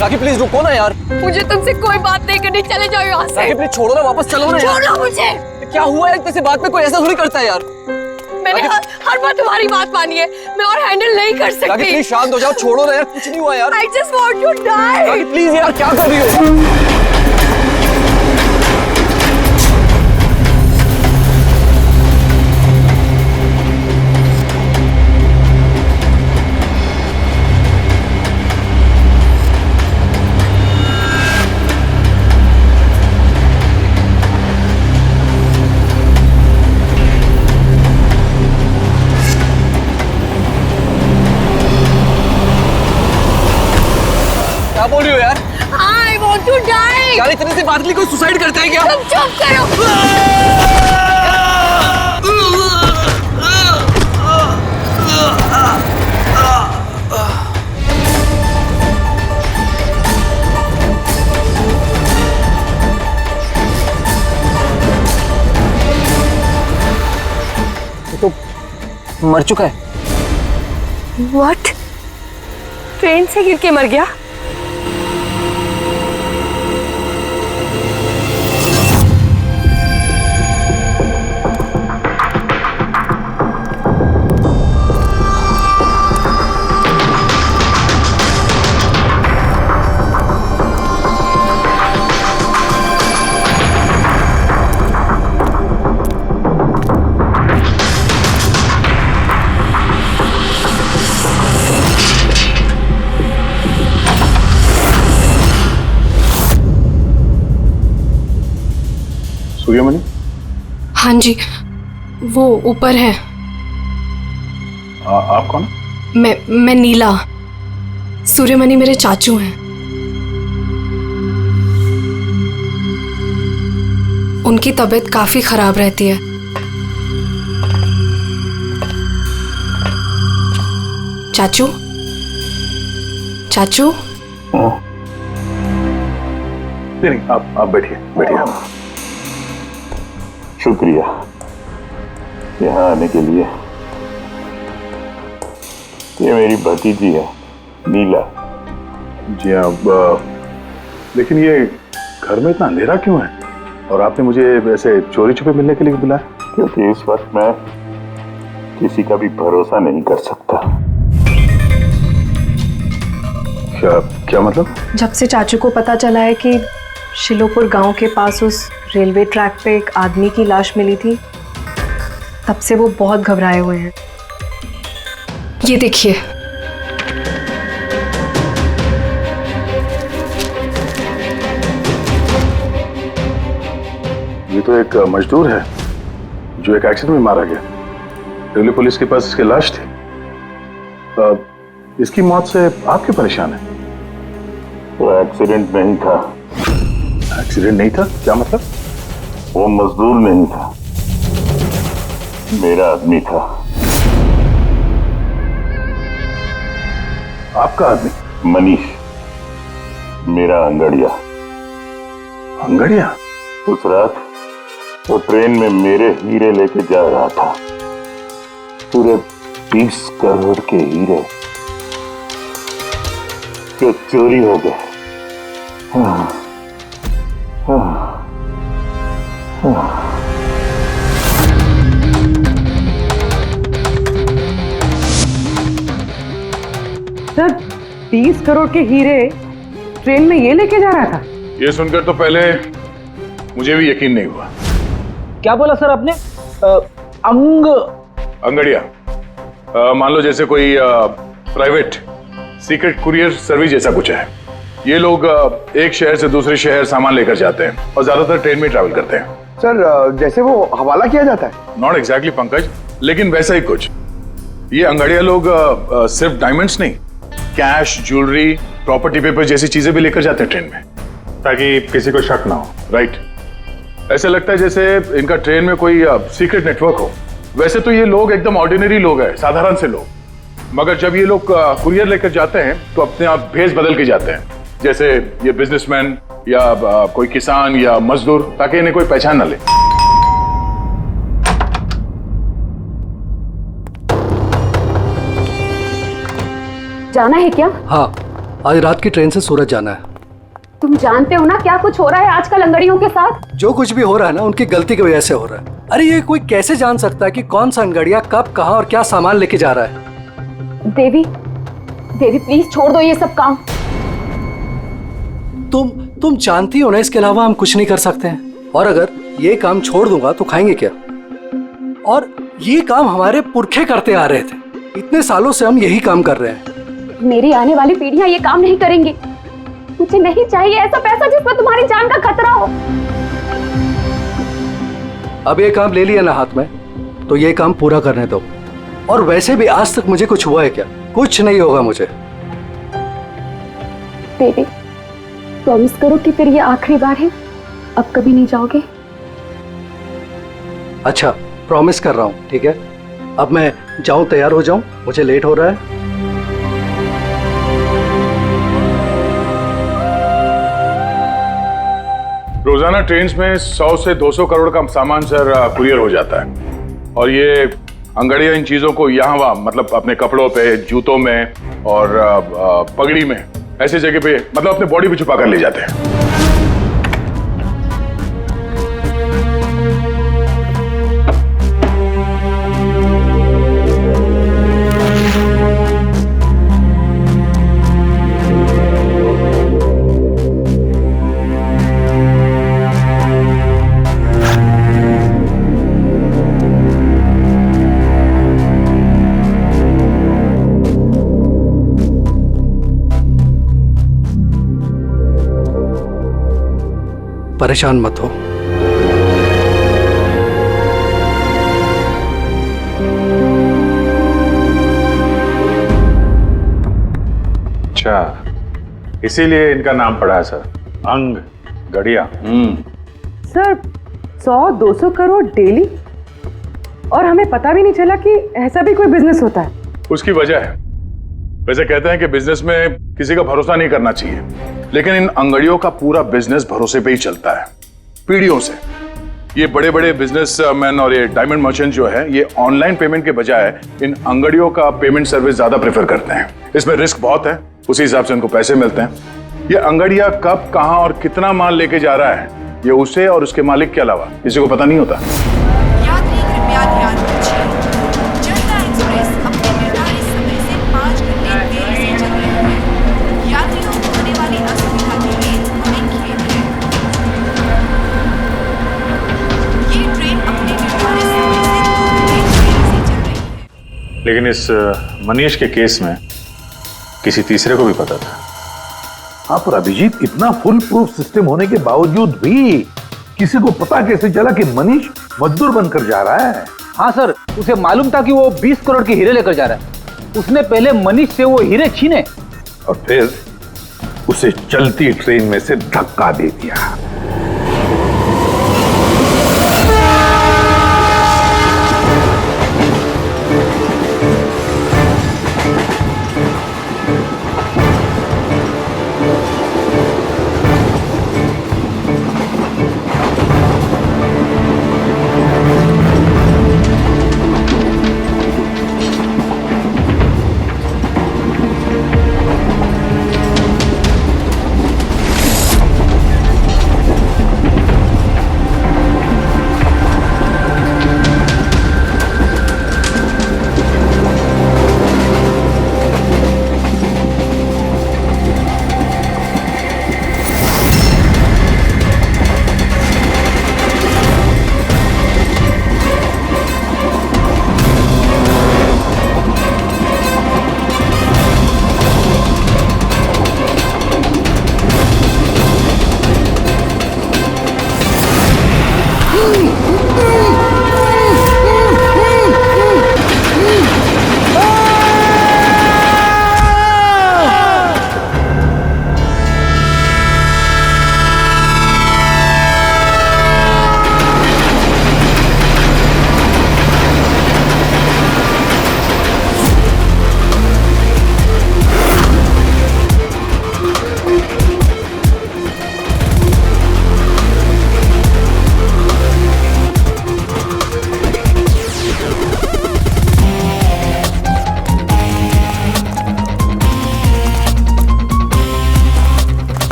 राखी please रुको ना यार। मुझे तुमसे कोई बात नहीं करनी, चले जाओ यहाँ से। राखी प्लीज छोड़ो ना, वापस चलो ना यार। छोड़ो मुझे। क्या हुआ है, किसी बात पे कोई ऐसा थोड़ी करता है यार। मैंने हर बार तुम्हारी बात मानी है, मैं और हैंडल नहीं कर सकती। राखी प्लीज शांत हो जाओ, छोड़ो ना यार, कुछ नहीं हुआ यार। I just want to die। Rakhi please यार, क्या कर रही हो? क्या बोल रही हो यार? I want to die। यार इतने से बात के लिए कोई सुसाइड करता है क्या? तुम चुप करो। तो मर चुका है। What? ट्रेन से गिर के मर गया? सूर्यमणि? हाँ जी, वो ऊपर है। आप कौन? मैं नीला। सूर्यमणि मेरे चाचू हैं। उनकी तबीयत काफी खराब रहती है। चाचू, चाचू। नहीं, आप बैठिए बैठिए। शुक्रिया यहाँ आने के लिए। ये मेरी भतीजी है नीला। जी हाँ, लेकिन ये घर में इतना अंधेरा क्यों है? और आपने मुझे वैसे चोरी छुपे मिलने के लिए बुलाया? क्योंकि इस वक्त मैं किसी का भी भरोसा नहीं कर सकता। क्या मतलब? जब से चाचू को पता चला है कि शिलोपुर गांव के पास उस रेलवे ट्रैक पे एक आदमी की लाश मिली थी, तब से वो बहुत घबराए हुए हैं। ये देखिए। ये तो एक मजदूर है जो एक एक्सीडेंट में मारा गया। रेलवे पुलिस के पास इसकी लाश थी। इसकी मौत से आप क्यों परेशान हैं? वो एक्सीडेंट नहीं था। एक्सीडेंट नहीं था? क्या मतलब? वो मजदूर नहीं था, मेरा आदमी था। आपका आदमी? मनीष, मेरा अंगड़िया। अंगड़िया? उस रात वो ट्रेन में मेरे हीरे लेके जा रहा था। पूरे 20 करोड़ के हीरे जो चोरी हो गए। सर, 20 करोड़ के हीरे ट्रेन में ये लेके जा रहा था? ये सुनकर तो पहले मुझे भी यकीन नहीं हुआ। क्या बोला सर आपने? अंगड़िया, मान लो जैसे कोई प्राइवेट सीक्रेट कुरियर सर्विस जैसा कुछ है। ये लोग एक शहर से दूसरे शहर सामान लेकर जाते हैं और ज्यादातर ट्रेन में ट्रैवल करते हैं। सर, जैसे वो हवाला किया जाता है? नॉट एग्जैक्टली पंकज, लेकिन वैसा ही कुछ। ये अंगड़िया लोग सिर्फ डायमंड्स नहीं, कैश, ज्वेलरी, प्रॉपर्टी पेपर जैसी चीजें भी लेकर जाते हैं ट्रेन में, ताकि किसी को शक ना हो। राइट? ऐसा लगता है जैसे इनका ट्रेन में कोई सीक्रेट नेटवर्क हो। वैसे तो ये लोग एकदम ऑर्डिनरी लोग हैं, साधारण से लोग, मगर जब ये लोग कुरियर लेकर जाते हैं तो अपने आप भेष बदल के जाते हैं, जैसे ये बिजनेसमैन या कोई किसान या मजदूर, ताकि इन्हें कोई पहचान ना ले। जाना है क्या? हाँ, आज रात की ट्रेन से सूरत जाना है। तुम जानते हो ना क्या कुछ हो रहा है आजकल अंगड़ियों के साथ? जो कुछ भी हो रहा है ना, उनकी गलती की वजह से हो रहा है। अरे ये कोई कैसे जान सकता है कि कौन सा अंगड़िया कब, कहाँ और क्या सामान लेके जा रहा है? देवी, देवी प्लीज छोड़ दो ये सब काम। तुम जानती हो ना, इसके अलावा हम कुछ नहीं कर सकते हैं। और अगर ये काम छोड़ दूंगा तो खाएंगे क्या? और ये काम हमारे पुरखे करते आ रहे थे, इतने सालों से हम यही काम कर रहे हैं। मेरी आने वाली पीढ़ियां ये काम नहीं करेंगी। मुझे नहीं चाहिए ऐसा पैसा जिसमें तुम्हारी जान का खतरा हो। अब ये काम ले लिया ना हाथ में, तो ये काम पूरा करने दो। और वैसे भी आज तक मुझे कुछ हुआ है क्या? कुछ नहीं होगा मुझे। देवी, प्रॉमिस करो कि फिर ये आखिरी बार है, अब कभी नहीं जाओगे। अच्छा, प्रॉमिस कर रहा हूँ, ठीक है? अब मैं जाऊं, तैयार हो जाऊं, मुझे लेट हो रहा है। रोजाना ट्रेन में 100 से 200 करोड़ का सामान सर कुरियर हो जाता है। और ये अंगड़िया इन चीजों को यहाँ वहाँ, मतलब अपने कपड़ों पे, जूतों में और पगड़ी में, ऐसी जगह पे, मतलब अपने बॉडी पे छुपा कर ले जाते हैं। परेशान मत हो। अच्छा, इसीलिए इनका नाम पड़ा है सर, अंग गड़िया। सर 100-200 करोड़ डेली, और हमें पता भी नहीं चला कि ऐसा भी कोई बिजनेस होता है। उसकी वजह है, वैसे कहते हैं कि बिजनेस में किसी का भरोसा नहीं करना चाहिए, लेकिन इन अंगड़ियों का पूरा बिजनेस भरोसे पे ही चलता है, पीढ़ियों से। ये बड़े बड़े बिजनेसमैन और ये डायमंड मर्चेंट जो है, ये ऑनलाइन पेमेंट के बजाय इन अंगड़ियों का पेमेंट सर्विस ज्यादा प्रेफर करते हैं। इसमें रिस्क बहुत है, उसी हिसाब से उनको पैसे मिलते हैं। ये अंगड़िया कब, कहां और कितना माल लेके जा रहा है, ये उसे और उसके मालिक के अलावा किसी को पता नहीं होता। यात्री कृपया ध्यान दीजिए, जनता एक्सप्रेस अपने निर्धारित समय से 5 घंटे देरी से चल रही है। यात्रियों को होने वाली असुविधा के लिए हमें खेद है। ये ट्रेन अपने निर्धारित समय से 2 घंटे देरी से चल रही है। लेकिन इस मनीष के केस में किसी तीसरे को भी पता था। हाँ, पर अभिजीत, इतना फुल प्रूफ सिस्टम होने के बावजूद भी किसी को पता कैसे चला कि मनीष मजदूर बनकर जा रहा है? हाँ सर, उसे मालूम था कि वो 20 करोड़ के हीरे लेकर जा रहा है। उसने पहले मनीष से वो हीरे छीने और फिर उसे चलती ट्रेन में से धक्का दे दिया।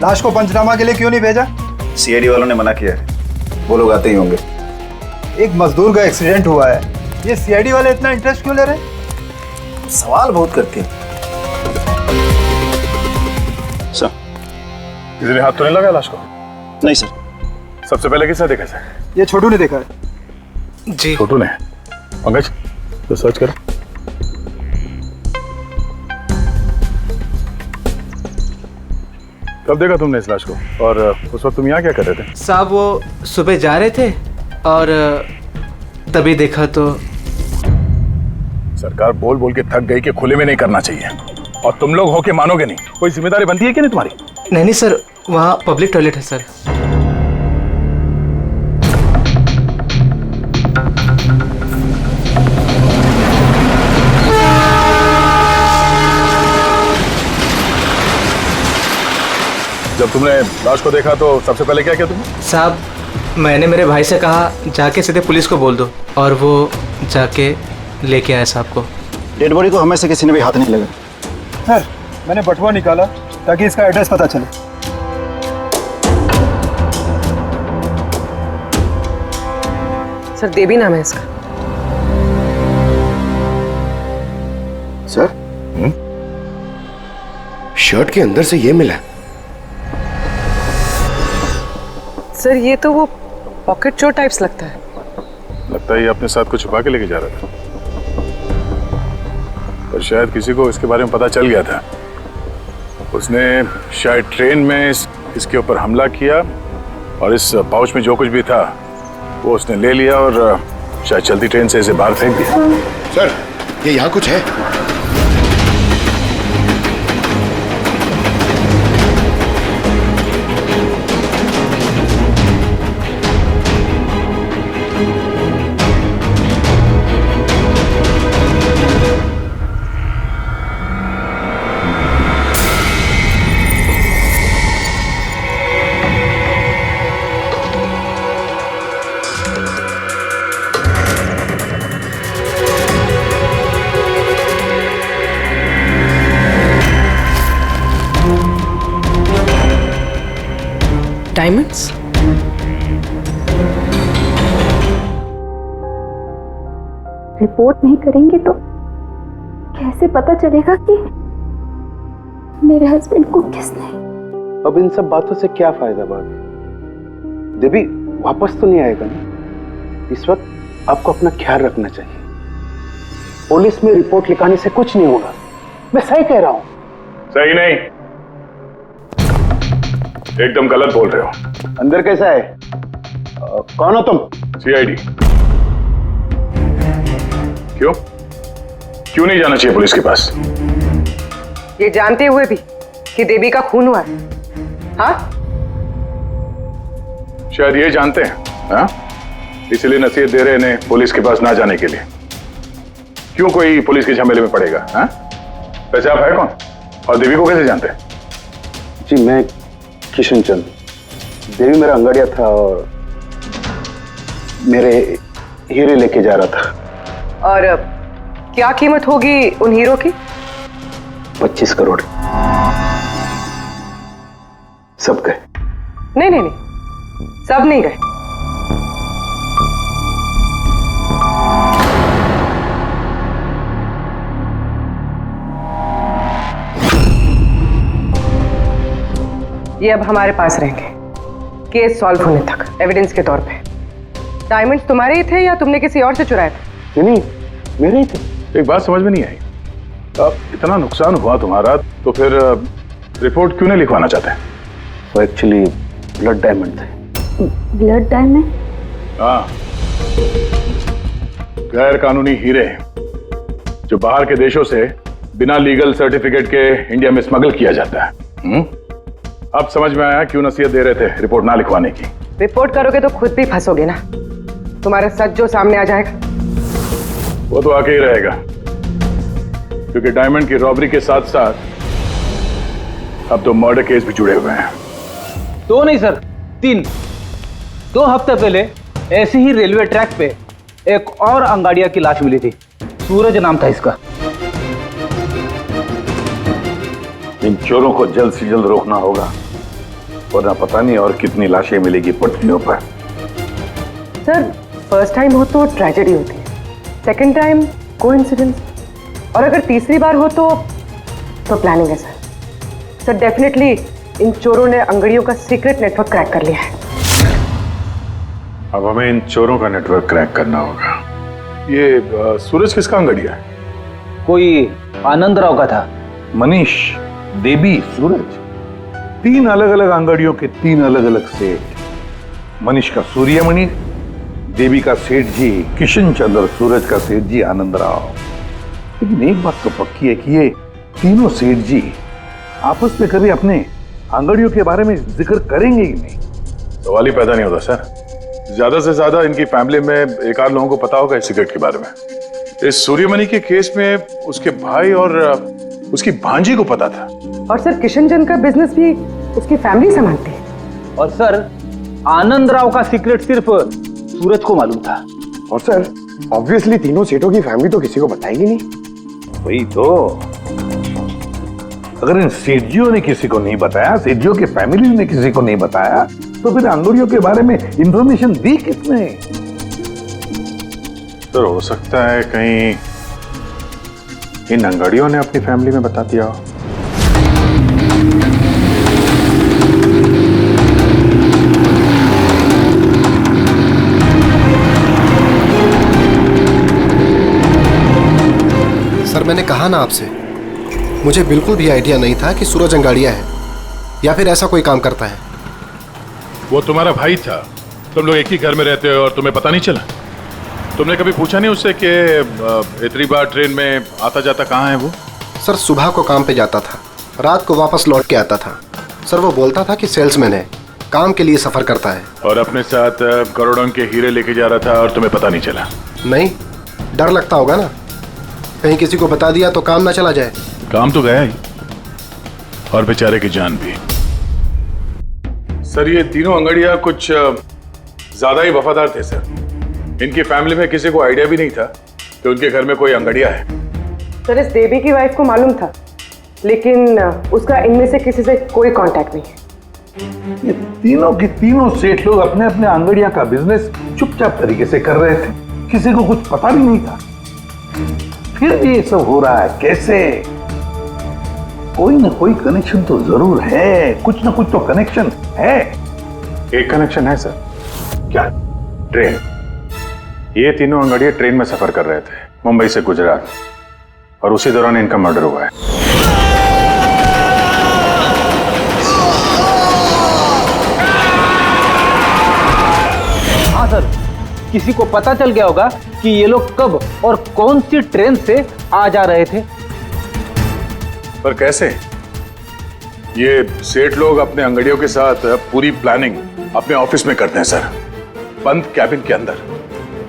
लाश को पंचनामा के लिए क्यों नहीं भेजा? सीआईडी वालों ने मना किया है, वो लोग आते ही होंगे। एक मजदूर का एक्सीडेंट हुआ है, ये सीआईडी वाले इतना इंटरेस्ट क्यों ले रहे हैं? सवाल बहुत करते हैं। सर, किसी ने हाथ तो नहीं लगाया लाश को? नहीं सर। सबसे पहले किसने देखा सर? ये छोटू ने देखा है। जी छोटू ने। पंकज, तो सर्च करो। कब देखा तुमने इस लाश को, और उस वक्त तुम यहाँ क्या कर रहे थे? साहब वो सुबह जा रहे थे और तभी देखा तो। सरकार बोल बोल के थक गई कि खुले में नहीं करना चाहिए, और तुम लोग हो के मानोगे नहीं। कोई जिम्मेदारी बनती है कि नहीं तुम्हारी? नहीं सर, वहाँ पब्लिक टॉयलेट है सर। जब तुमने लाश को देखा तो सबसे पहले क्या किया तुमने? साहब मैंने मेरे भाई से कहा जाके सीधे पुलिस को बोल दो, और वो जाके लेके आया साहब को। डेड बॉडी को हमें से किसी ने भी हाथ नहीं लगा। सर, मैंने बटुआ निकाला ताकि इसका एड्रेस पता चले। सर देवी नाम है इसका। सर, शर्ट के अंदर से ये मिला। सर ये तो वो पॉकेट चोर टाइप्स लगता है। लगता है ये अपने साथ कुछ छुपा के लेके जा रहा था, पर शायद किसी को इसके बारे में पता चल गया था। उसने शायद ट्रेन में इसके ऊपर हमला किया, और इस पाउच में जो कुछ भी था वो उसने ले लिया और शायद चलती ट्रेन से इसे बाहर फेंक दिया। सर, ये यहाँ कुछ है। डायमंड्स? रिपोर्ट नहीं करेंगे तो कैसे पता चलेगा कि मेरे हस्बैंड को किसने? अब इन सब बातों से क्या फायदा भाभी? देवी वापस तो नहीं आएगा ना? इस वक्त आपको अपना ख्याल रखना चाहिए। पुलिस में रिपोर्ट लिखाने से कुछ नहीं होगा। मैं सही कह रहा हूं। सही नहीं, एकदम गलत बोल रहे हो। अंदर कैसा है? कौन हो तुम? सीआईडी। क्यों क्यों नहीं जाना चाहिए पुलिस के पास? ये जानते हुए भी कि देवी का खून हुआ है? हाँ, शायद ये जानते हैं, हाँ? इसलिए नसीहत दे रहे हैं इन्हें पुलिस के पास ना जाने के लिए। क्यों कोई पुलिस के झमेले में पड़ेगा? हाँ? वैसे आप है कौन, और देवी को कैसे जानते हैं? जी मैं किशन चंद। देवी मेरा अंगड़िया था और मेरे हीरे लेके जा रहा था। और क्या कीमत होगी उन हीरो की? 25 करोड़। सब गए? नहीं नहीं नहीं, सब नहीं गए। ये अब हमारे पास रहेंगे केस सॉल्व होने तक, एविडेंस के तौर पे। डायमंड्स तुम्हारे ही थे या तुमने किसी और से चुराए थे? नहीं, मेरे ही थे। एक बात समझ में नहीं आई, अब इतना नुकसान हुआ तुम्हारा तो फिर रिपोर्ट क्यों नहीं लिखवाना चाहते? वो एक्चुअली ब्लड डायमंड थे। Blood diamond? हाँ, गैर कानूनी हीरे जो बाहर के देशों से बिना लीगल सर्टिफिकेट के इंडिया में स्मगल किया जाता है। अब समझ में आया क्यों नसीहत दे रहे थे रिपोर्ट ना लिखवाने की। रिपोर्ट करोगे तो खुद भी फंसोगे ना, तुम्हारा सच जो सामने आ जाएगा। वो तो आके ही रहेगा, क्योंकि डायमंड की रॉबरी के साथ साथ अब तो मर्डर केस भी जुड़े हुए हैं। 2 नहीं सर, 3। 2 हफ्ते पहले ऐसे ही रेलवे ट्रैक पे एक और अंगाड़िया की लाश मिली थी। सूरज नाम था इसका। इन चोरों को जल्द से जल्द रोकना होगा, वरना पता नहीं और कितनी लाशें मिलेगी पटरियों पर। सर फर्स्ट टाइम हो तो ट्रेजेडी होती है, सेकंड टाइम कोइंसिडेंस, और अगर तीसरी बार हो तो प्लानिंग है सर। सर डेफिनेटली इन चोरों ने अंगड़ियों का सीक्रेट नेटवर्क क्रैक कर लिया है। अब हमें इन चोरों का नेटवर्क क्रैक करना होगा। ये सूरज किसका अंगड़िया है? कोई आनंद राव का था। मनीष, देवी, सूरज, 3 अलग अलग अंगड़ियों के 3 अलग अलग सेठ। मनीष का सूर्यमणि, देवी का सेठ जी किशन चंद्र, सूरज का सेठ जी आनंद राव। लेकिन एक बात तो पक्की है कि ये तीनों सेठ जी आपस में कभी अपने अंगड़ियों के बारे में जिक्र करेंगे ही नहीं। सवाल ही पैदा नहीं होता सर। ज्यादा से ज्यादा इनकी फैमिली में एक आध लोगों को पता होगा इस सिगरेट के बारे में। इस सूर्यमणि के केस में उसके भाई और उसकी भांजी को पता था। और सर किशन चंद का बिजनेस भी उसकी फैमिली संभालती है। और सर आनंद राव का सीक्रेट सिर्फ सूरज को मालूम था। और सर ऑब्वियसली तीनों सेठों की फैमिली तो किसी को बताएगी नहीं। वही तो, अगर इन सेठजियों ने किसी को नहीं बताया, सेठजियों के फैमिली ने किसी को नहीं बताया, तो फिर अंगड़ियों के बारे में इंफॉर्मेशन दी किसने? सर हो सकता है कहीं इन अंगड़ियों ने अपनी फैमिली में बता दिया हो। सर मैंने कहा ना आपसे, मुझे बिल्कुल भी आइडिया नहीं था कि सूरज अंगाड़िया है या फिर ऐसा कोई काम करता है। वो तुम्हारा भाई था, तुम लोग एक ही घर में रहते हो और तुम्हें पता नहीं चला? तुमने कभी पूछा नहीं उससे कि इतनी बार ट्रेन में आता जाता कहाँ है वो? सर सुबह को काम पे जाता था, रात को वापस लौट के आता था। सर वो बोलता था कि सेल्समैन है, काम के लिए सफर करता है। और अपने साथ करोड़ों के हीरे लेके जा रहा था और तुम्हें पता नहीं चला? नहीं, डर लगता होगा ना, कहीं किसी को बता दिया तो काम ना चला जाए। काम तो गया ही, और बेचारे की जान भी। सर ये तीनों अंगड़िया कुछ ज्यादा ही वफादार थे सर। इनकी फैमिली में किसी को आइडिया भी नहीं था कि उनके घर में कोई अंगड़िया है। सर इस देवी की वाइफ को मालूम था, लेकिन उसका इनमें से किसी से कोई कांटेक्ट नहीं है। ये तीनों के तीनों सेठ लोग अपने अपने अंगड़िया का बिजनेस चुपचाप तरीके से कर रहे थे, किसी को कुछ पता भी नहीं था। फिर भी ये सब हो रहा है कैसे? कोई ना कोई कनेक्शन तो जरूर है, कुछ ना कुछ तो कनेक्शन है। एक कनेक्शन है सर। क्या? ट्रेन। ये तीनों अंगड़िया ट्रेन में सफर कर रहे थे मुंबई से गुजरात, और उसी दौरान इनका मर्डर हुआ है। हाँ सर, किसी को पता चल गया होगा कि ये लोग कब और कौन सी ट्रेन से आ जा रहे थे। पर कैसे? ये सेठ लोग अपने अंगड़ियों के साथ पूरी प्लानिंग अपने ऑफिस में करते हैं सर, बंद कैबिन के अंदर।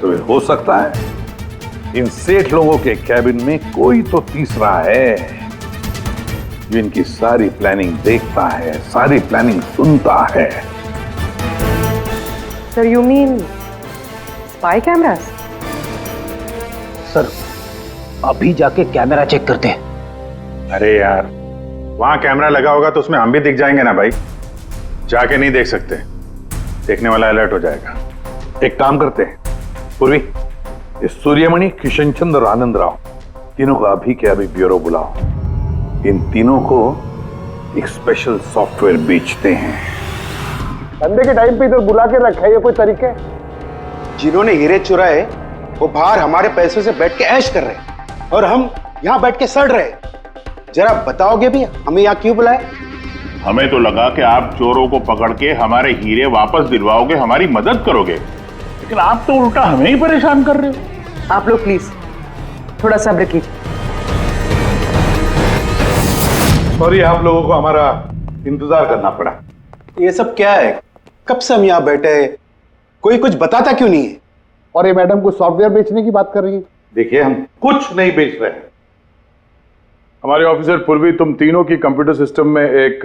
तो हो सकता है इन सेठ लोगों के कैबिन में कोई तो तीसरा है जो इनकी सारी प्लानिंग देखता है, सारी प्लानिंग सुनता है। Sir you mean spy cameras? Sir अभी जाके कैमरा चेक करते हैं। अरे यार वहां कैमरा लगा होगा तो उसमें हम भी दिख जाएंगे ना भाई। जाके नहीं देख सकते, देखने वाला अलर्ट हो जाएगा। एक काम करते हैं पूर्वी, इस सूर्यमणि, किशन चंद्र और आनंद राव तीनों को अभी के अभी ब्यूरो बुलाओ। इन तीनों को एक स्पेशल सॉफ्टवेयर बेचते हैं। धंधे के टाइम पे इधर बुला के रखा है, ये कोई तरीके? जिन्होंने हीरे चुराए वो बाहर हमारे पैसों से बैठ के ऐश कर रहे हैं और हम यहाँ बैठ के सड़ रहे हैं। जरा बताओगे भी हमें यहाँ क्यों बुलाया? हमें तो लगा कि आप चोरों को पकड़ के हमारे हीरे वापस दिलवाओगे, हमारी मदद करोगे, लेकिन आप तो उल्टा हमें ही परेशान कर रहे हो। आप लोग प्लीज थोड़ा सब्र कीजिए। सॉरी आप लोगों को हमारा इंतजार करना पड़ा। ये सब क्या है? कब से हम यहाँ बैठे हैं, कोई कुछ बताता क्यों नहीं है? और ये मैडम को सॉफ्टवेयर बेचने की बात कर रही है। देखिए हम कुछ नहीं बेच रहे हैं। हमारे ऑफिसर पूर्वी तुम तीनों की कंप्यूटर सिस्टम में एक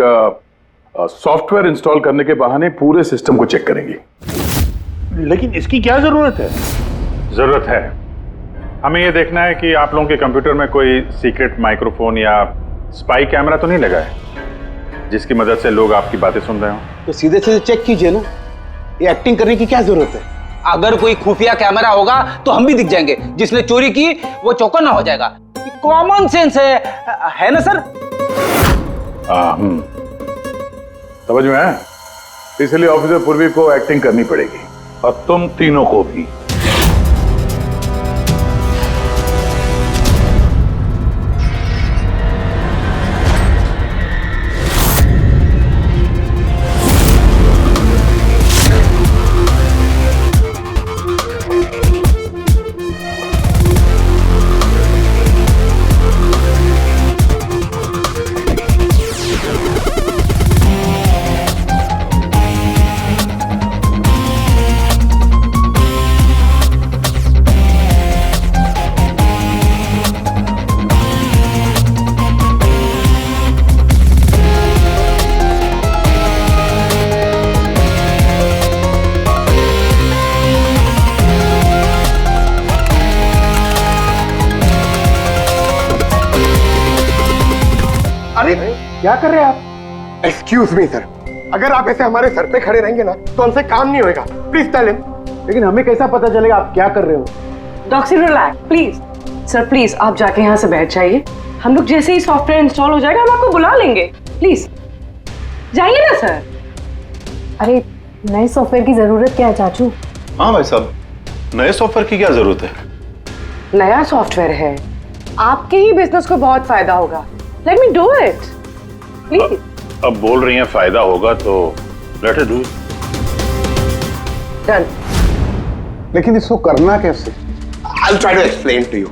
सॉफ्टवेयर इंस्टॉल करने के बहाने पूरे सिस्टम को चेक करेंगी। लेकिन इसकी क्या जरूरत है? जरूरत है, हमें यह देखना है कि आप लोगों के कंप्यूटर में कोई सीक्रेट माइक्रोफोन या स्पाई कैमरा तो नहीं लगा है, जिसकी मदद से लोग आपकी बातें सुन रहे हो। तो सीधे सीधे चेक कीजिए ना, ये एक्टिंग करने की क्या जरूरत है? अगर कोई खुफिया कैमरा होगा तो हम भी दिख जाएंगे, जिसने चोरी की वो चौकन्ना हो जाएगा। कॉमन सेंस है ना सर? समझ में आया? इसलिए ऑफिसर पूर्वी को एक्टिंग करनी पड़ेगी, और तुम तीनों को भी। अरे क्या कर रहे हैं आप? एक्सक्यूज मी सर, अगर आप ऐसे हमारे सर पे खड़े रहेंगे ना तो हमसे काम नहीं होएगा। Please tell him. लेकिन हमें कैसा पता चलेगा आप क्या कर रहे हो? Doctor relax please. Sir please आप जाके यहाँ से बैठ जाइए। हम लोग जैसे ही सॉफ्टवेयर इंस्टॉल हो जाएगा हम आपको बुला लेंगे। प्लीज जाइए ना सर। अरे नए सॉफ्टवेयर की जरूरत क्या है चाचू? हाँ भाई साहब, नए सॉफ्टवेयर की क्या जरूरत है? नया सॉफ्टवेयर है, आपके ही बिजनेस को बहुत फायदा होगा। Let me do it please. अब बोल रही हैं फायदा होगा तो let us do it. Done. लेकिन इसको करना कैसे? I'll try to explain to you.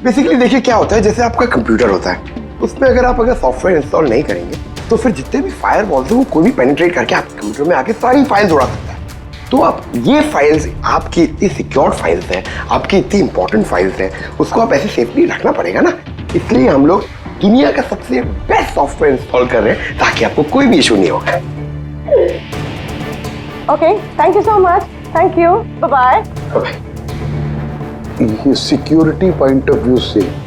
Basically देखिए क्या होता है, जैसे आपका कंप्यूटर होता है, उसमें अगर सॉफ्टवेयर इंस्टॉल नहीं करेंगे तो फिर जितने भी फायरवॉल्स हैं वो कोई भी पेनिट्रेट करके आपके कंप्यूटर में आके सारी फाइल्स उड़ा सकता है। तो आप ये फाइल्स, आपकी इतनी सिक्योर्ड फाइल्स हैं, आपकी इतनी इंपॉर्टेंट फाइल्स हैं, उसको आप ऐसे सेफली रखना पड़ेगा ना। इसलिए हम लोग दुनिया का सबसे बेस्ट सॉफ्टवेयर इंस्टॉल कर रहे हैं ताकि आपको कोई भी इशू नहीं होगा। Okay, thank you so much. Thank you, bye bye. ये सिक्योरिटी पॉइंट ऑफ व्यू से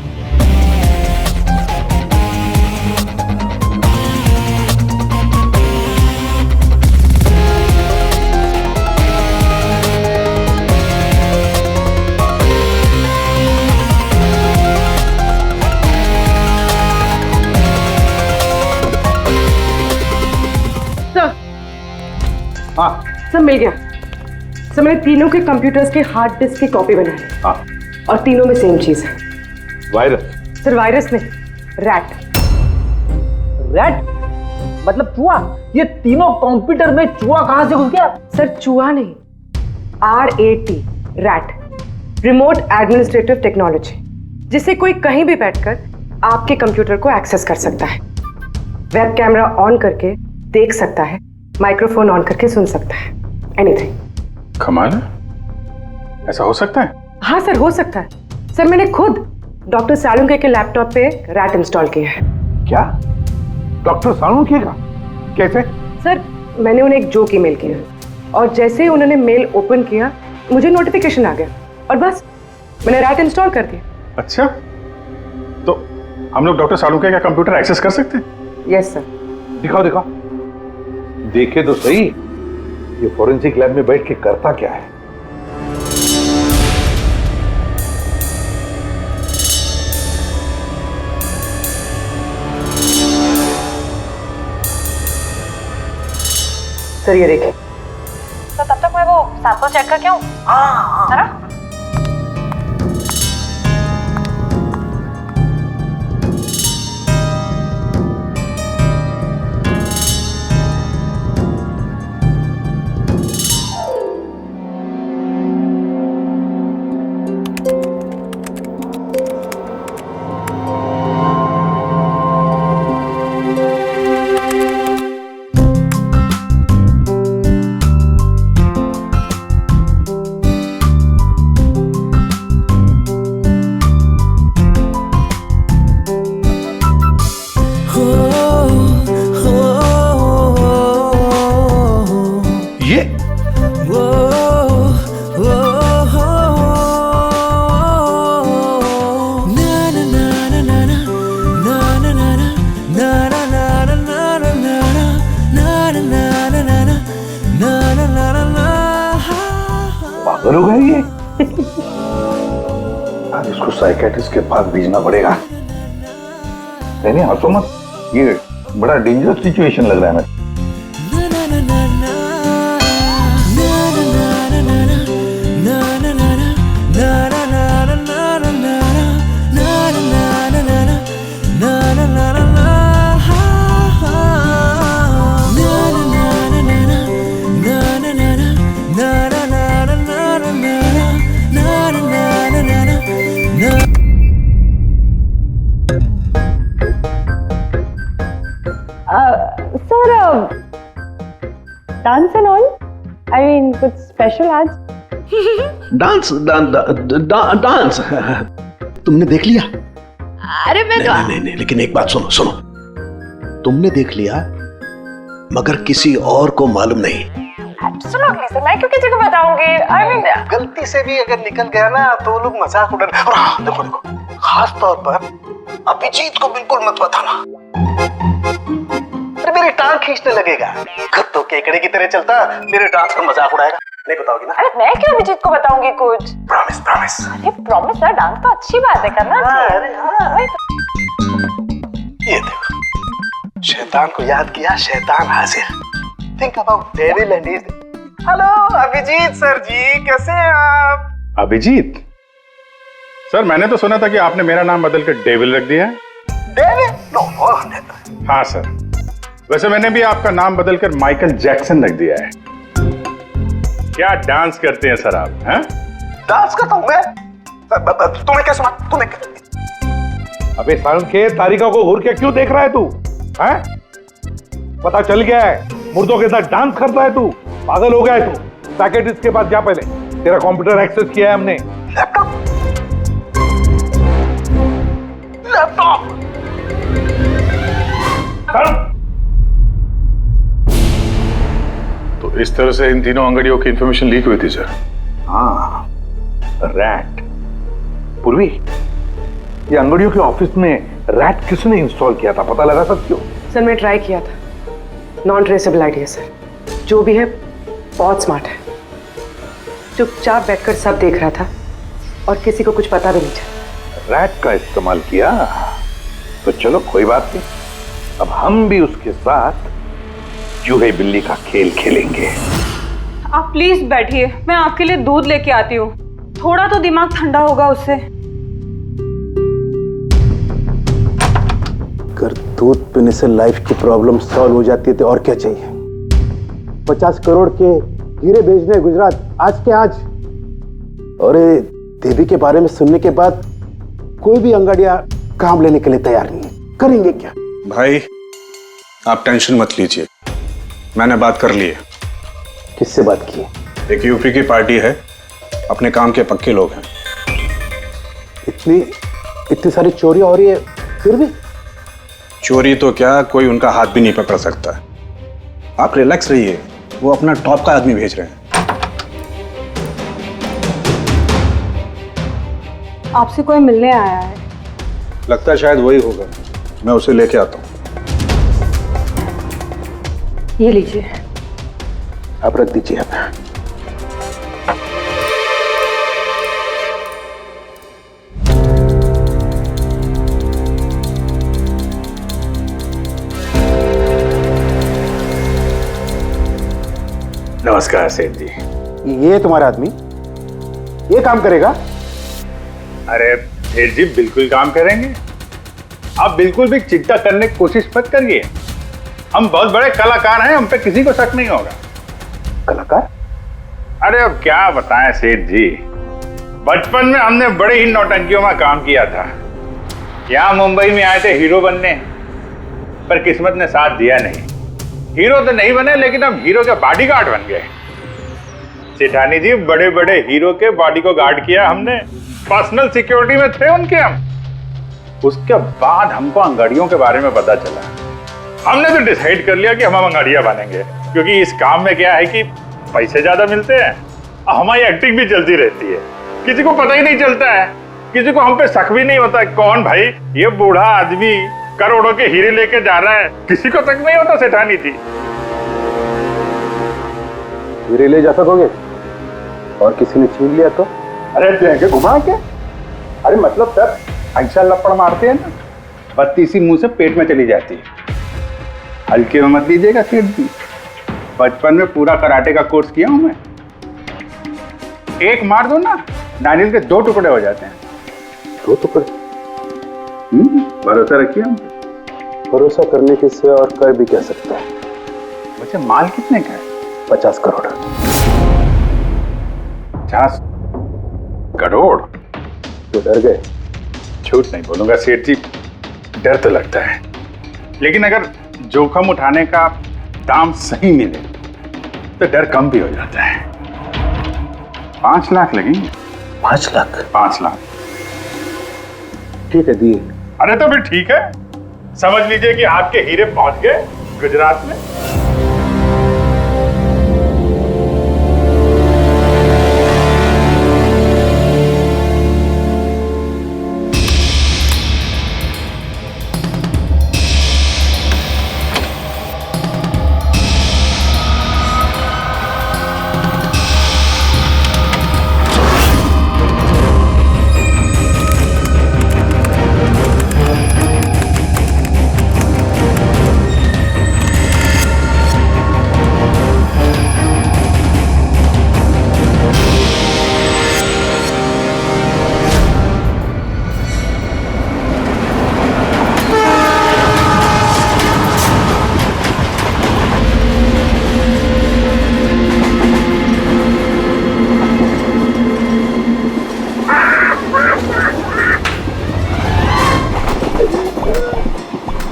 सब मिल गया। सर मैंने तीनों के कंप्यूटर्स के हार्ड डिस्क की कॉपी बनाई है। हाँ। और तीनों में सेम चीज है। वायरस? सर वायरस नहीं, रैट। रैट मतलब चूहा? ये तीनों कंप्यूटर में चूहा कहां से घुस गया? सर चूहा नहीं, RAT, rat, remote administrative technology, जिससे कोई कहीं भी बैठकर आपके कंप्यूटर को एक्सेस कर सकता है। वेब कैमरा ऑन करके देख सकता है, माइक्रोफोन ऑन करके सुन सकता है, एनीथिंग। कमाल है, ऐसा हो सकता है? हाँ सर हो सकता है। सर मैंने खुद डॉक्टर सालुंके के लैपटॉप पे रैट इंस्टॉल किया है। क्या? डॉक्टर सालुंके का? कैसे? सर मैंने उन्हें एक जोक ईमेल किया और जैसे ही उन्होंने मेल ओपन किया मुझे नोटिफिकेशन आ गया और बस मैंने रैट इंस्टॉल कर दिया। अच्छा, तो हम लोग डॉक्टर सालुंके का कंप्यूटर एक्सेस कर सकते हैं? Yes sir. दिखाओ दिखाओ, देखे तो सही ये फॉरेंसिक लैब में बैठ के करता क्या है। सर ये देखिए। तो तब तक मैं वो सैंपल चेक करके आऊं? है ना? पागल हो गया ये। आज इसको साइकेट्रिस्ट के पास भेजना पड़ेगा। नहीं हंसो मत, ये बड़ा डेंजरस सिचुएशन लग रहा है मुझे। Sir dance and all, I mean कुछ स्पेशल आज? डांस डांस तुमने देख लिया? अरे मैं तो नहीं, लेकिन एक बात सुनो सुनो, तुमने देख लिया मगर किसी और को मालूम नहीं। एब्सोल्युटली सर, मैं क्यों किसी को बताऊंगी? आई मीन गलती से भी अगर निकल गया ना तो वो लोग मजाक उड़ा। देखो देखो, खास तौर पर अभिजीत को बिल्कुल मत बताना, अरे मेरी टांग खींचने लगेगा। तो केकड़े की तरह चलता मेरे डांस पर मजाक उड़ाएगा। नहीं बताओगी ना? अरे मैं क्यों अभिजीत को बताऊंगी कुछ? Promise promise. अरे प्रॉमिस सर, डांस तो अच्छी बात है, करना चाहिए। ये देखो, शैतान को याद किया, शैतान हाजिर। Think about devil and his. Hello Abhijit sir ji, कैसे हैं आप? अभिजीत सर, मैंने तो सुना था कि आपने मेरा नाम बदल कर डेविल रख दिया है। डेविल? नो। हाँ सर, वैसे मैंने भी आपका नाम बदलकर माइकल जैक्सन रख दिया है। क्या डांस करते हैं सर आप? हैं? डांस करता हूं मैं? तुम्हें क्या सुना? तुम्हें क्या? अबे सारण के तारिका को घूर के क्यों देख रहा है तू? हैं? पता चल गया है मुर्दों के साथ डांस करता है तू। पागल हो गया है तू। साइकियाट्रिस्ट के पास जा पहले, तेरा कंप्यूटर एक्सेस किया है हमने। लैपटॉप? तो इस तरह से इन तीनों अंगड़ियों की इंफॉर्मेशन लीक हुई थी सर। हाँ, रैट। पूर्वी, ये अंगड़ियों के ऑफिस में रैट किसने इंस्टॉल किया था, पता लगा सकते हो? सर मैं ट्राई किया था, नॉन ट्रेसेबल आईडी है सर। जो भी है बहुत स्मार्ट है, चुपचाप बैठकर सब देख रहा था और किसी को कुछ पता भी नहीं चला। रैट का इस्तेमाल किया तो चलो कोई बात नहीं, अब हम भी उसके साथ चूहे बिल्ली का खेल खेलेंगे। आप प्लीज बैठिए, मैं आपके लिए दूध लेके आती हूँ, थोड़ा तो दिमाग ठंडा होगा उससे। अगर दूध पीने से लाइफ की प्रॉब्लम सॉल्व हो जाती है तो और क्या चाहिए? 50 करोड़ के हीरे भेजने गुजरात आज के आज। और देवी के बारे में सुनने के बाद कोई भी अंगाड़िया काम लेने के लिए तैयार नहीं है। करेंगे क्या? भाई आप टेंशन मत लीजिए, मैंने बात कर ली है। किससे बात की? एक यूपी की पार्टी है, अपने काम के पक्के लोग हैं। इतनी सारी चोरी हो रही है फिर भी? चोरी तो क्या, कोई उनका हाथ भी नहीं पकड़ सकता है। आप रिलैक्स रहिए, वो अपना टॉप का आदमी भेज रहे हैं। आपसे कोई मिलने आया है? लगता है शायद वही होगा, मैं उसे लेके आता हूँ। ये लीजिए। आप रख दीजिए। आप नमस्कार सेठ जी। ये तुम्हारा आदमी ये काम करेगा? अरे सेठ जी बिल्कुल काम करेंगे, आप बिल्कुल भी चिंता करने की कोशिश मत करिए। हम बहुत बड़े कलाकार हैं, हम पे किसी को शक नहीं होगा। कलाकार? अरे अब क्या बताएं सेठ जी, बचपन में हमने बड़े ही नौटंकियों में काम किया था। यहाँ मुंबई में आए थे हीरो बनने, पर किस्मत ने साथ दिया नहीं। हीरो तो नहीं बने, लेकिन हम हीरो के बॉडीगार्ड बन गए। सेठानी जी, बड़े बड़े हीरो के बॉडी को गार्ड किया हमने, पर्सनल सिक्योरिटी में थे उनके हम। उसके बाद हमको अंगाड़ियों के बारे में पता चला, हमने तो डिसाइड कर लिया कि हम अंगाड़िया बनेंगे, क्योंकि इस काम में क्या है कि पैसे ज्यादा मिलते हैं और हमारी एक्टिंग भी चलती रहती है। किसी को पता ही नहीं चलता है, किसी को हम पे शक भी नहीं होता कौन भाई ये बूढ़ा आदमी करोड़ों के हीरे लेके जा रहा है, किसी को शक नहीं होता। सेठानी थी हीरे ले जा सकोगे? और किसी ने छीन लिया तो? अरे देंगे घुमा के। अरे मतलब सर ऐसा लपड़ मारते हैं ना, बत्ती सी मुंह से पेट में चली जाती है। हल्के में मत लीजिएगा सेठ जी, बचपन में पूरा कराटे का कोर्स किया हूं मैं। एक मार दो ना, नारियल के 2 टुकड़े हो जाते हैं। 2 टुकड़े? भरोसा रखिए हम। भरोसा करने के से और कर भी कह सकता है। वैसे माल कितने का है? 50 करोड़। 50 करोड़? तो डर गए? झूठ नहीं बोलूंगा सेठ जी, डर तो लगता है, लेकिन अगर जोखिम उठाने का दाम सही मिले तो डर कम भी हो जाता है। 5 लाख लगेंगे। 5 लाख? 5 लाख। ठीक है, दिए। अरे तो फिर ठीक है, समझ लीजिए कि आपके हीरे पहुंच गए गुजरात में।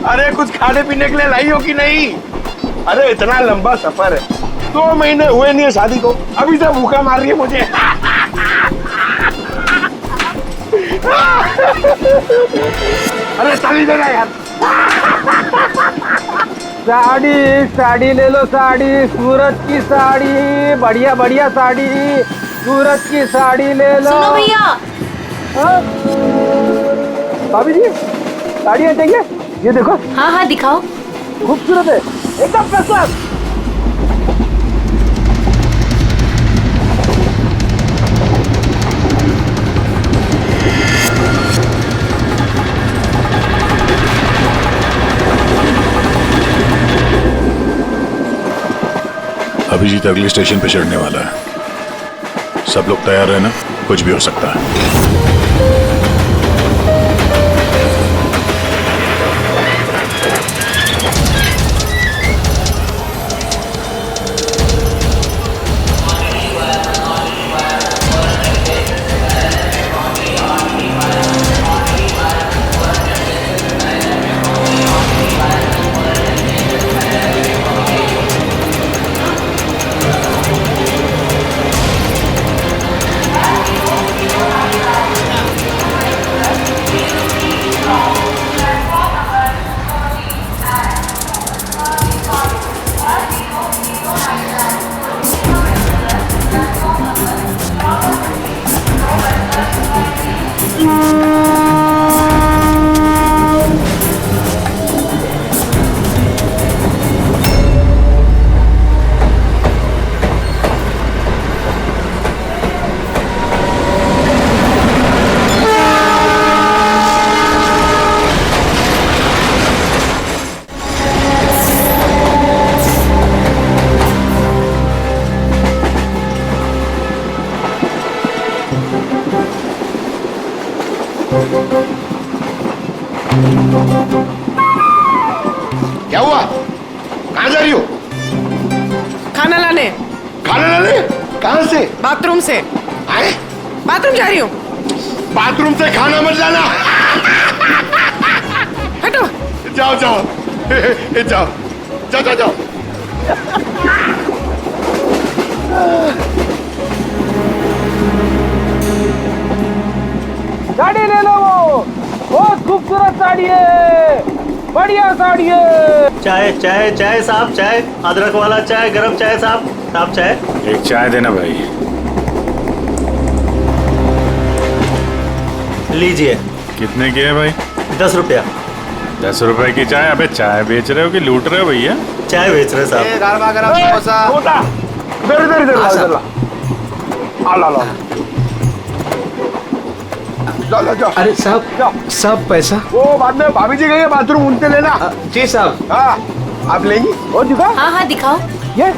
अरे कुछ खाने पीने के लिए लाई हो कि नहीं? अरे इतना लंबा सफर है, 2 महीने हुए नहीं है शादी को, अभी से भूखा मार रही है मुझे। अरे साड़ी देना यार। साड़ी ले लो, साड़ी, सूरज की साड़ी, बढ़िया बढ़िया साड़ी, सूरज की साड़ी ले लो। सुनो भैया। भाभी जी, साड़ियाँ देंगे? ये देखो। हाँ हाँ दिखाओ। खूबसूरत है, एकदम फर्स्ट क्लास। अभिजीत अगले स्टेशन पे चढ़ने वाला है, सब लोग तैयार रहना, कुछ भी हो सकता है। क्या हुआ? कहाँ जा रही हो? खाना लाने। खाना लाने? कहाँ से? बाथरूम से। आए? बाथरूम जा रही हूँ। बाथरूम से खाना मत लाना। हटो। जाओ जाओ जाओ जाओ जाओ जाओ। साड़ी ले लो, वो बहुत खूबसूरत साड़ी है, बढ़िया साड़ी है। चाय चाय चाय साहब, चाय, अदरक वाला चाय, गरम चाय साहब। साहब चाय। एक चाय देना भाई। लीजिए। कितने की है भाई? 10 रुपया। 10 रुपए की चाय? अबे चाय बेच रहे हो कि लूट रहे हो भैया? चाय बेच रहे साहब। गरमा गरम समोसा। जाओ। अरे साहब पैसा वो बाद में भाभी जी गई है बाथरूम, उनसे लेना। जी साहब। हाँ, आप लेंगी? और दिखा? हाँ हाँ दिखाओ। ये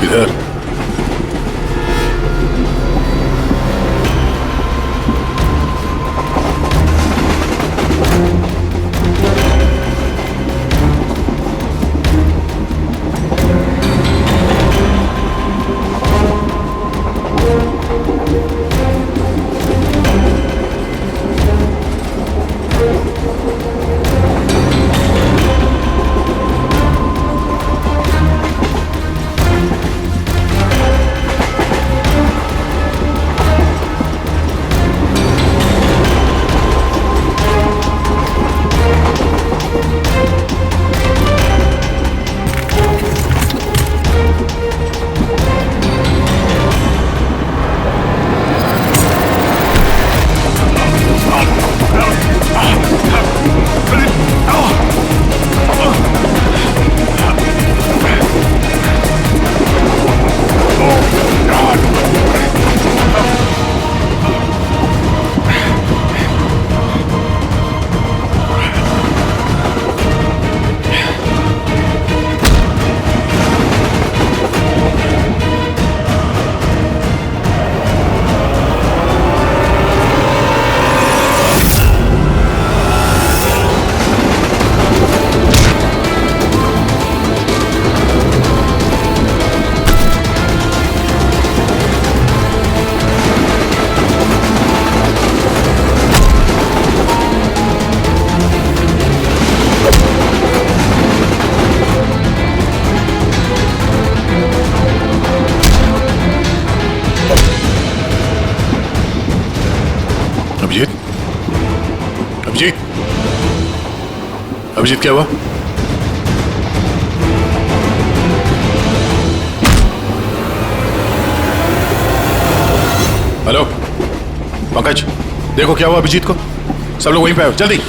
इधर अभिजीत क्या हुआ? हेलो पंकज, देखो क्या हुआ अभिजीत को। सब लोग वहीं पे आओ जल्दी।